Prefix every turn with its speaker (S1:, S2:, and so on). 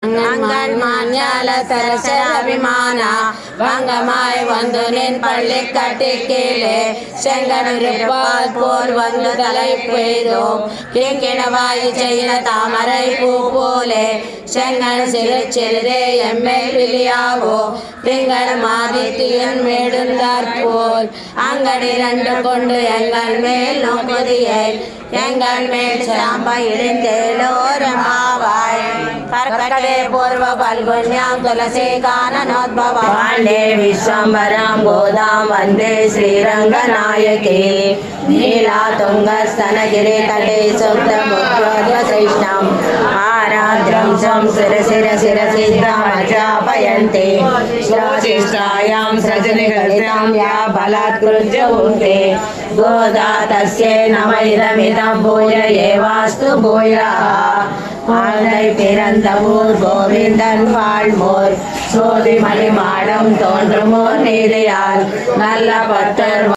S1: மங்கள் மாஞால தரசராபிமான வங்கமாய் வந்து நின் பள்ளி கட்டி கீழே செங்கனிருப்பால் போர் வந்து தலை பெய்தோம் கிங்கிணவாய் செய்த தாமரை பூ போலே செங்கன் சிறு சிறிதே எம்மேல் விழியாவோ திங்கள் மாதித்தியன் மேடுந்தாற் போல் அங்கடி இரண்டு கொண்டு எங்கள் மேல் நோக்குதியே எங்கள் மேல் சாம்ப இழிந்தேலோரமாவாய் கர்க்கடே பூர்வ பல்குண்யாம் துளசி கானனோத்பவாம் பாண்டே விஸ்வம்பராம் கோதாம் வந்தே ஸ்ரீரங்கநாயகி நீலா துங்கஸ்தனகிரி தटे சுப்தமுத்ரோத கிருஷ்ணம் ஆராத்ரம் ஸ்வம் சிரசிரசிரசித்தாமஜாபயந்தே ஸ்ரோசிஷ்டாயாம் ஸ்ரஜனிகர்த்தாம் யா பலாத்குருஜ்ய பூதே கோதா தஸ்யே நம இதமிதம் பூய ஏவாஸ்து பூயா ஆந்தை பிறந்த ஊர் கோவிந்தன் வாழ்மோர் சோதிமணி மாடம் தோன்றுமோர் நீதியால் நல்ல பக்தர்